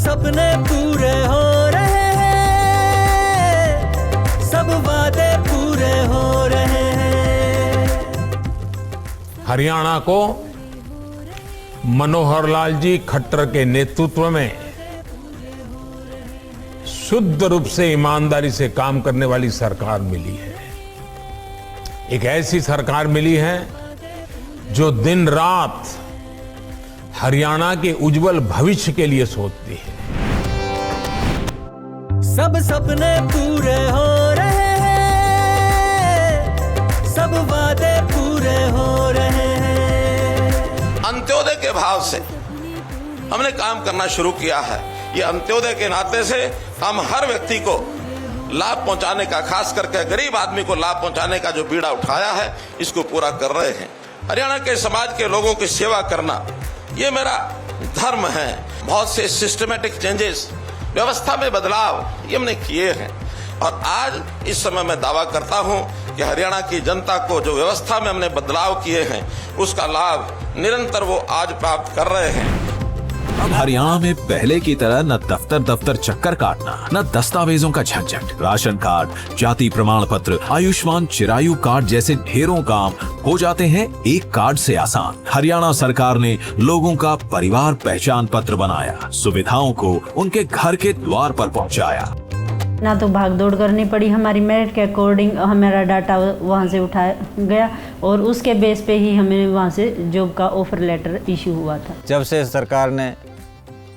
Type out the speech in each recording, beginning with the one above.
सपने पूरे हो रहे हैं, सब वादे पूरे हो रहे हैं। हरियाणा को मनोहर लाल जी खट्टर के नेतृत्व में शुद्ध रूप से ईमानदारी से काम करने वाली सरकार मिली है। एक ऐसी सरकार मिली है जो दिन रात हरियाणा के उज्जवल भविष्य के लिए सोचती है। सब सपने पूरे हो रहे हैं, सब वादे पूरे हो रहे हैं। अंत्योदय के भाव से हमने काम करना शुरू किया है। ये अंत्योदय के नाते से हम हर व्यक्ति को लाभ पहुंचाने का, खास करके गरीब आदमी को लाभ पहुंचाने का जो बीड़ा उठाया है, इसको पूरा कर रहे हैं। हरियाणा के समाज के लोगों की सेवा करना ये मेरा धर्म है। बहुत से सिस्टमेटिक चेंजेस, व्यवस्था में बदलाव ये हमने किए हैं और आज इस समय मैं दावा करता हूं कि हरियाणा की जनता को जो व्यवस्था में हमने बदलाव किए हैं उसका लाभ निरंतर वो आज प्राप्त कर रहे हैं। अब हरियाणा में पहले की तरह न दफ्तर चक्कर काटना, न दस्तावेजों का झंझट। राशन कार्ड, जाति प्रमाण पत्र, आयुष्मान चिरायु कार्ड जैसे ढेरों काम हो जाते हैं एक कार्ड से आसान। हरियाणा सरकार ने लोगों का परिवार पहचान पत्र बनाया, सुविधाओं को उनके घर के द्वार पर पहुंचाया। ना तो भाग दौड़ करनी पड़ी, हमारी मेरिट के अकॉर्डिंग हमारा डाटा वहाँ से उठाया गया और उसके बेस पे ही हमें वहाँ से जॉब का ऑफर लेटर इशू हुआ था। जब से सरकार ने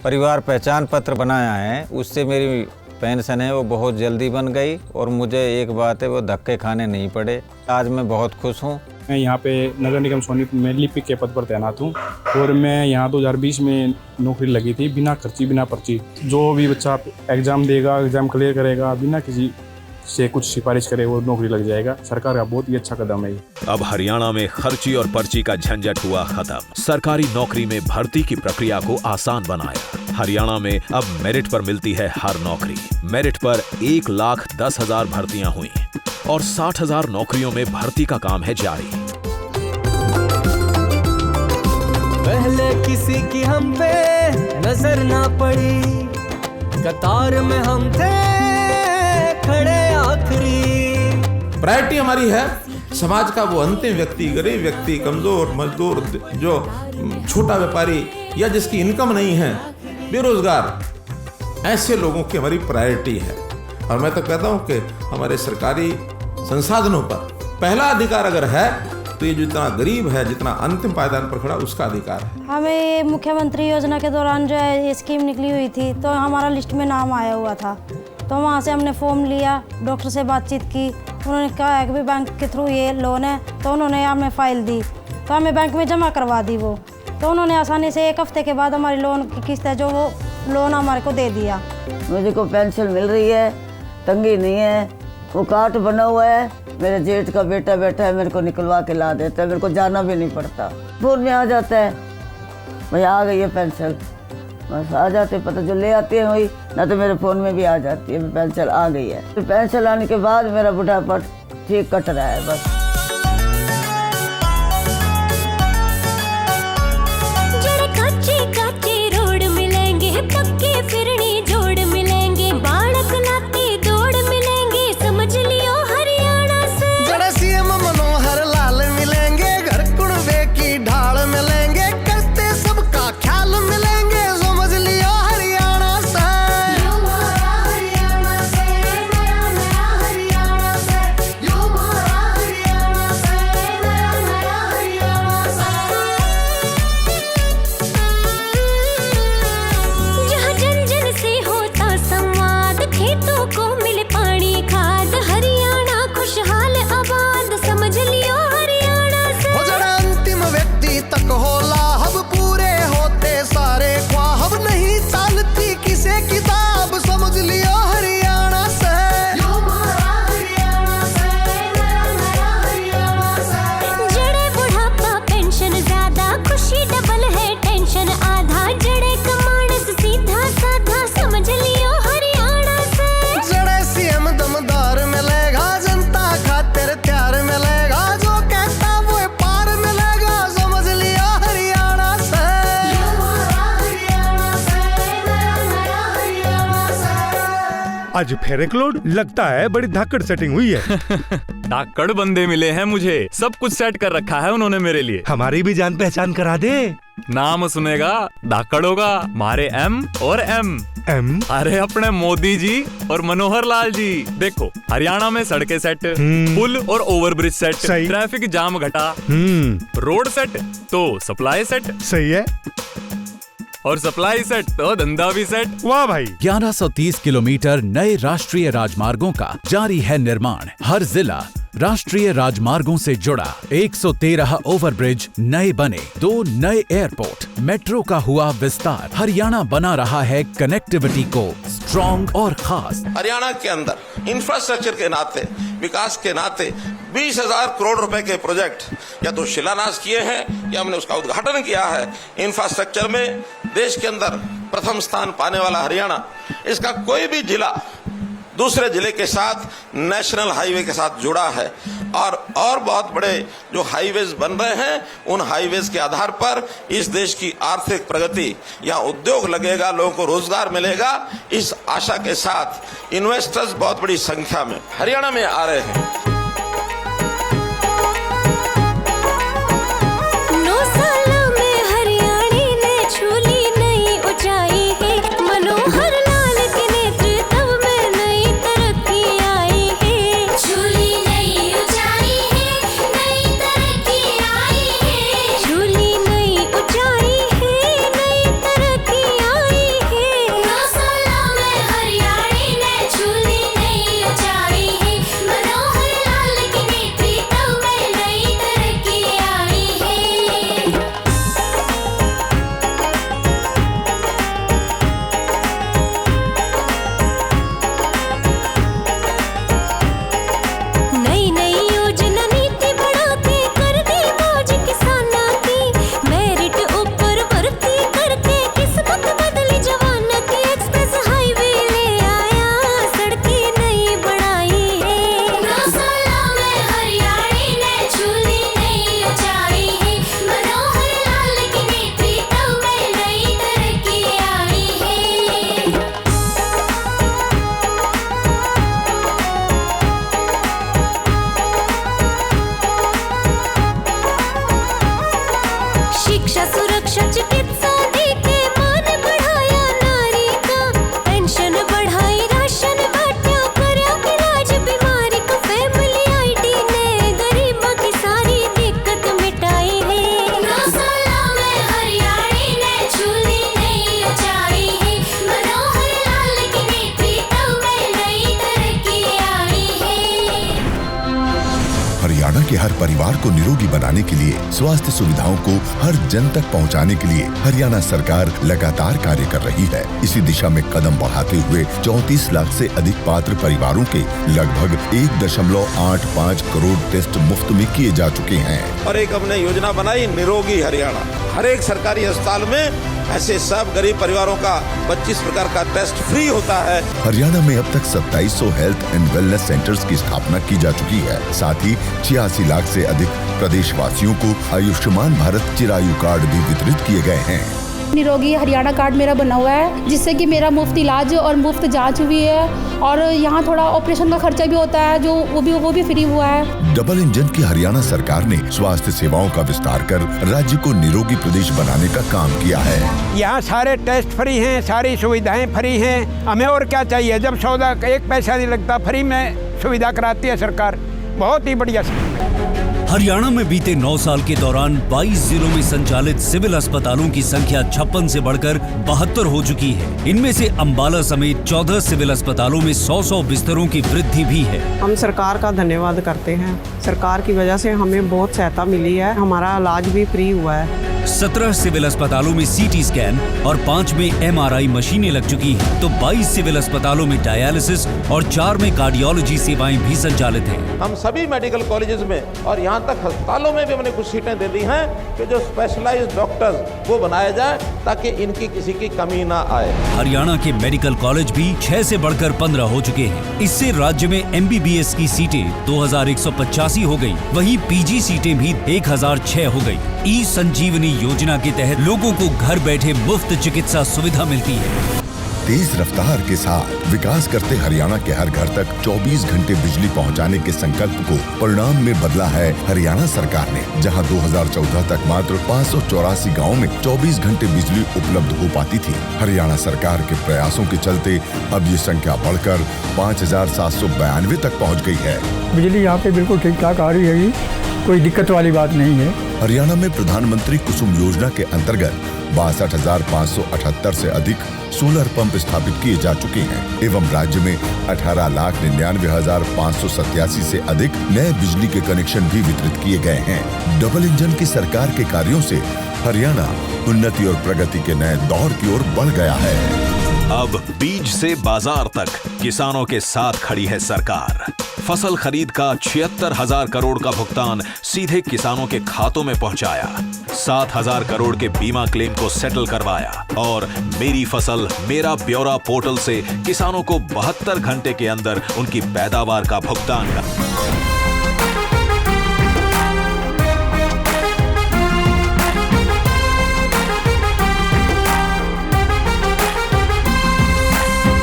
परिवार पहचान पत्र बनाया है उससे मेरी पेंशन है वो बहुत जल्दी बन गई और मुझे एक बात है वो धक्के खाने नहीं पड़े। आज मैं बहुत खुश हूँ। मैं यहाँ पे नगर निगम सोनीपत में लिपिक के पद पर तैनात हूँ और मैं यहाँ 2020 में नौकरी लगी थी, बिना खर्ची बिना पर्ची। जो भी बच्चा एग्जाम देगा, एग्जाम क्लियर करेगा, बिना किसी से कुछ सिफारिश करे वो नौकरी लग जाएगा। सरकार का बहुत ही अच्छा कदम है। अब हरियाणा में खर्ची और पर्ची का झंझट हुआ खत्म। सरकारी नौकरी में भर्ती की प्रक्रिया को आसान बनाया। हरियाणा में अब मेरिट पर मिलती है हर नौकरी। मेरिट पर 1,10,000 भर्तियां हुई और 60,000 नौकरियों में भर्ती का काम है जारी। पहले किसी की हम पे नजर ना पड़ी, कतार में हम थे खड़े आखिरी। प्रायोरिटी हमारी है समाज का वो अंतिम व्यक्ति, गरीब व्यक्ति, कमजोर, मजदूर, जो छोटा व्यापारी या जिसकी इनकम नहीं है, बेरोजगार, ऐसे लोगों की हमारी प्रायोरिटी है। और मैं तो कहता हूं कि हमारे सरकारी संसाधनों पर पहला अधिकार अगर है तो ये जितना गरीब है, जितना अंतिम पायदान पर खड़ा, उसका अधिकार है। हमें मुख्यमंत्री योजना के दौरान जो है ये स्कीम निकली हुई थी तो हमारा लिस्ट में नाम आया हुआ था, तो वहाँ से हमने फॉर्म लिया, डॉक्टर से बातचीत की, उन्होंने कहा है कि बैंक के थ्रू ये लोन है, तो उन्होंने हमें फ़ाइल दी तो हमें बैंक में जमा करवा दी वो, तो उन्होंने आसानी से 1 हफ्ते के बाद हमारी लोन की किस्त है जो वो लोन हमारे को दे दिया। मुझे को पेंशन मिल रही है, तंगी नहीं है, वो कार्ड बना हुआ है, मेरे जेठ का बेटा बैठा है, मेरे को निकलवा के ला देता है, मेरे को जाना भी नहीं पड़ता, फोन में आ जाता है भैया आ गई है पेंशन, बस आ जाते, पता जो ले आते हैं वही, ना तो मेरे फ़ोन में भी आ जाती है पेंशन आ गई है। तो पेंशन आने के बाद मेरा बुढ़ापा ठीक कट रहा है बस। आज फिर एक लोड, लगता है बड़ी धाकड़ सेटिंग हुई है। धाकड़ बंदे मिले हैं मुझे, सब कुछ सेट कर रखा है उन्होंने मेरे लिए। हमारी भी जान पहचान करा दे। नाम सुनेगा धाकड़ होगा, मारे एम और एम। एम? अरे अपने मोदी जी और मनोहर लाल जी। देखो हरियाणा में सड़कें सेट, पुल और ओवरब्रिज सेट, ट्रैफिक जाम घटा, रोड सेट तो सप्लाई सेट। सही है। और सप्लाई सेट तो धंधा भी सेट। वाह भाई। 1130 किलोमीटर नए राष्ट्रीय राजमार्गों का जारी है निर्माण। हर जिला राष्ट्रीय राजमार्गों से जुड़ा। 113 ओवरब्रिज नए बने, 2 नए एयरपोर्ट, मेट्रो का हुआ विस्तार। हरियाणा बना रहा है कनेक्टिविटी को स्ट्रॉन्ग और खास। हरियाणा के अंदर इंफ्रास्ट्रक्चर के नाते, विकास के नाते 20,000 करोड़ रुपए के प्रोजेक्ट या तो शिलान्यास किए हैं या हमने उसका उद्घाटन किया है। इंफ्रास्ट्रक्चर में देश के अंदर प्रथम स्थान पाने वाला हरियाणा, इसका कोई भी जिला दूसरे जिले के साथ नेशनल हाईवे के साथ जुड़ा है। और बहुत बड़े जो हाईवेज बन रहे हैं, उन हाईवेज के आधार पर इस देश की आर्थिक प्रगति, यहाँ उद्योग लगेगा, लोगों को रोजगार मिलेगा, इस आशा के साथ इन्वेस्टर्स बहुत बड़ी संख्या में हरियाणा में आ रहे हैं। 9 सालों में हरियाणा ने छू ली नई ऊंचाई है। मनोहर लाल के नेतृत्व में नई तरक्की आई है। छू ली नई ऊंचाई है, नई तरक्की आई है। छू ली नई ऊंचाई है, नई तरक्की आई है। 9 सालों में हरियाणा ने छू ली नई ऊंचाई है। मनोहर लाल के नेतृत्व में नई तरक्की आई है। नई नई योजना नीति बढ़ाते कर दी मौज किसाना की। मेरिट ऊपर भर्ती करके किस्मत बदली जवान की। एक्सप्रेस हाईवे ले आया, सड़कें नई बढ़ाई है। 9 सालों में हरियाणा ने छू ली नई ऊंचाई है। मनोहर लाल के नेतृत्व में नई तरक्की आई है। शिक्षा, सुरक्षा, चिकित्सा देके मान बढ़ाया नारी का। पेंशन बढ़ाई, राशन बांटा, करया इलाज बीमारी का। फैमिली आईडी ने गरीबों की सारी दिक्कत मिटाई है। 9 सालों में हरियाणा ने छू ली नई ऊंचाई है। मनोहर लाल के नेतृत्व में नई तरक्की आई है। हरियाणा के हर परिवार को निरोगी बनाने के लिए, स्वास्थ्य सुविधाओं को हर जन तक पहुंचाने के लिए हरियाणा सरकार लगातार कार्य कर रही है। इसी दिशा में कदम बढ़ाते हुए 34 लाख से अधिक पात्र परिवारों के लगभग 1.85 करोड़ टेस्ट मुफ्त में किए जा चुके हैं। और एक हमने योजना बनाई निरोगी हरियाणा। हर एक सरकारी अस्पताल में ऐसे सब गरीब परिवारों का 25 प्रकार का टेस्ट फ्री होता है। हरियाणा में अब तक 2700 हेल्थ एंड वेलनेस सेंटर्स की स्थापना की जा चुकी है। साथ ही 86 लाख से अधिक प्रदेशवासियों को आयुष्मान भारत चिरायु कार्ड भी वितरित किए गए हैं। निरोगी हरियाणा कार्ड मेरा बना हुआ है, जिससे कि मेरा मुफ्त इलाज और मुफ्त जांच हुई है। और यहाँ थोड़ा ऑपरेशन का खर्चा भी होता है, जो वो भी फ्री हुआ है। डबल इंजन की हरियाणा सरकार ने स्वास्थ्य सेवाओं का विस्तार कर राज्य को निरोगी प्रदेश बनाने का काम किया है। यहाँ सारे टेस्ट फ्री हैं, सारी सुविधाएं फ्री हैं। हमें और क्या चाहिए? जब सौदा एक पैसा नहीं लगता, फ्री में सुविधा कराती है सरकार। बहुत ही बढ़िया। हरियाणा में बीते 9 साल के दौरान 22 जिलों में संचालित सिविल अस्पतालों की संख्या 56 से बढ़कर 72 हो चुकी है। इनमें से अंबाला समेत 14 सिविल अस्पतालों में 100 बिस्तरों की वृद्धि भी है। हम सरकार का धन्यवाद करते हैं। सरकार की वजह से हमें बहुत सहायता मिली है, हमारा इलाज भी फ्री हुआ है। 17 सिविल अस्पतालों में सीटी स्कैन और 5 में MRI मशीनें लग चुकी हैं, तो 22 सिविल अस्पतालों में डायलिसिस और 4 में कार्डियोलॉजी सेवाएं भी संचालित हैं। हम सभी मेडिकल कॉलेजेस में और यहाँ तक अस्पतालों में भी हमने कुछ सीटें दे दी हैं कि जो स्पेशलाइज्ड डॉक्टर्स वो बनाया जाए, ताकि इनकी किसी की कमी ना आए। हरियाणा के मेडिकल कॉलेज भी 6 से बढ़कर 15 हो चुके हैं। इससे राज्य में MBBS की सीटें 2185 हो गई, वहीं PG सीटें भी 1006 हो गई। ई संजीवनी योजना के तहत लोगों को घर बैठे मुफ्त चिकित्सा सुविधा मिलती है। तेज रफ्तार के साथ विकास करते हरियाणा के हर घर तक 24 घंटे बिजली पहुंचाने के संकल्प को परिणाम में बदला है हरियाणा सरकार ने। जहां 2014 तक मात्र 584 गाँव में 24 घंटे बिजली उपलब्ध हो पाती थी, हरियाणा सरकार के प्रयासों के चलते अब ये संख्या बढ़कर 5792 तक पहुँच गई है। बिजली यहाँ पे बिल्कुल ठीक ठाक आ रही है, कोई दिक्कत वाली बात नहीं है। हरियाणा में प्रधानमंत्री कुसुम योजना के अंतर्गत 62,578 से अधिक सोलर पंप स्थापित किए जा चुके हैं एवं राज्य में 18,99,587 से अधिक नए बिजली के कनेक्शन भी वितरित किए गए हैं। डबल इंजन की सरकार के कार्यों से हरियाणा उन्नति और प्रगति के नए दौर की ओर बढ़ गया है। अब बीज से बाजार तक किसानों के साथ खड़ी है सरकार। फसल खरीद का 76,000 करोड़ का भुगतान सीधे किसानों के खातों में पहुंचाया, 7,000 करोड़ के बीमा क्लेम को सेटल करवाया और मेरी फसल मेरा ब्यौरा पोर्टल से किसानों को 72 घंटे के अंदर उनकी पैदावार का भुगतान कर।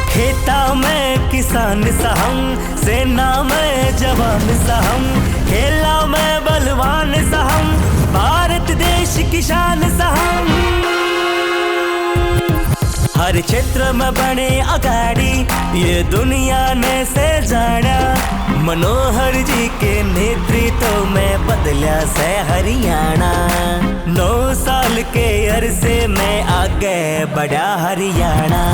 खेता में किसान सहम, सेना में जवान सहम, खेला में बलवान सहम, भारत देश की शान सहम। हर क्षेत्र में बने अगाड़ी ये दुनिया ने से जाना, मनोहर जी के नेतृत्व में बदला से हरियाणा। 9 साल के अरसे में आगे बढ़ा हरियाणा।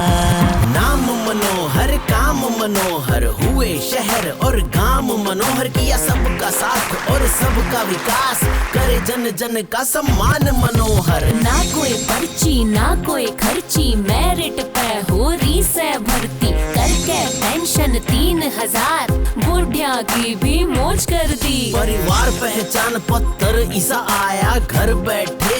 नाम मनोहर काम मनोहर, हुए शहर और गांव मनोहर, किया सबका साथ और सबका विकास, करे जन जन का सम्मान मनोहर। ना कोई पर्ची ना कोई खर्ची, मेरिट पे हो रही से भर्ती, करके पेंशन 3,000, बुढ़िया की भी मौज कर दी। परिवार पहचान पत्र इसा आया, घर बैठे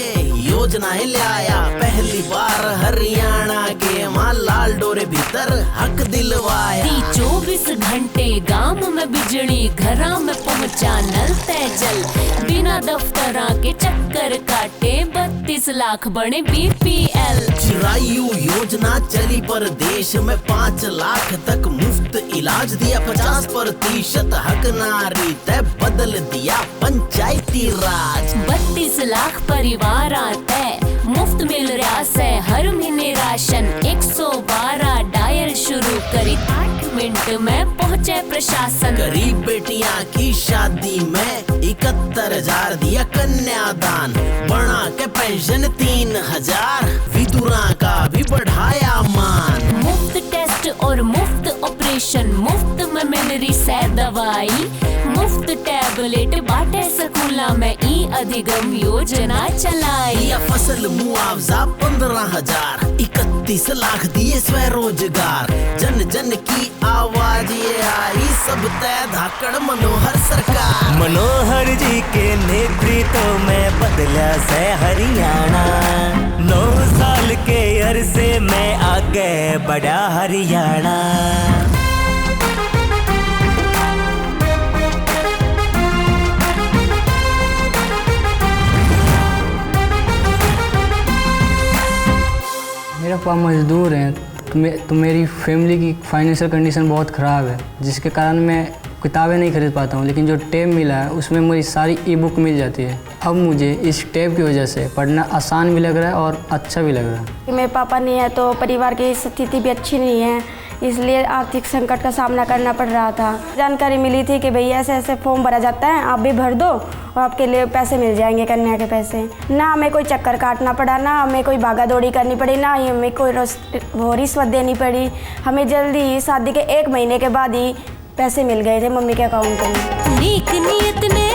योजनाएं ले आया, पहली बार हरियाणा के मां लाल डोरे भीतर हक दिलवाया। 24 घंटे गांव में बिजली, घरा में पहुंचा नल ते जल, बिना दफ्तरा के चक्कर काटे 32 लाख बने BPL। चिरायु योजना चली पर देश में 5 लाख तक मुफ्त इलाज दिया, 50% हक नारी तय बदल दिया पंचायती राज। 32 लाख परिवार आते मुफ्त मिल रहा से हर महीने राशन, 112 डायल शुरू करी, 8 मिनट में पहुँचे प्रशासन। गरीब बेटियां की शादी में 71,000 दिया कन्यादान, बढ़ा के पेंशन 3,000, विधुरा का भी बढ़ाया मान। मुफ्त टेस्ट और मुफ्त ऑपरेशन, मुफ्त में मिल रही से दवाई, मुफ्त टैबलेट बांटे स्कूला में, ई अधिगम योजना चलाई। या फसल मुआवजा 15,000, 31 लाख दिए स्वरोजगार, जन जन की आवाज ये आई, सब तय धाकड़ मनोहर सरकार। मनोहर जी के नेतृत्व में बदला से हरियाणा, 9 साल के अरसे में आगे बढ़ा हरियाणा। मेरा पापा मजदूर हैं तो मेरी फैमिली की फाइनेंशियल कंडीशन बहुत ख़राब है, जिसके कारण मैं किताबें नहीं खरीद पाता हूँ, लेकिन जो टैब मिला है उसमें मेरी सारी ई-बुक मिल जाती है। अब मुझे इस टैब की वजह से पढ़ना आसान भी लग रहा है और अच्छा भी लग रहा है। मेरे पापा नहीं है तो परिवार की स्थिति भी अच्छी नहीं है, इसलिए आर्थिक संकट का सामना करना पड़ रहा था। जानकारी मिली थी कि भैया ऐसे ऐसे फॉर्म भरा जाता है, आप भी भर दो और आपके लिए पैसे मिल जाएंगे, कन्या के पैसे। ना हमें कोई चक्कर काटना पड़ा, ना हमें कोई भागा दौड़ी करनी पड़ी, ना ही हमें कोई रिश्वत देनी पड़ी। हमें जल्दी ही शादी के 1 महीने के बाद ही पैसे मिल गए थे मम्मी के अकाउंट में। नेक नियत ने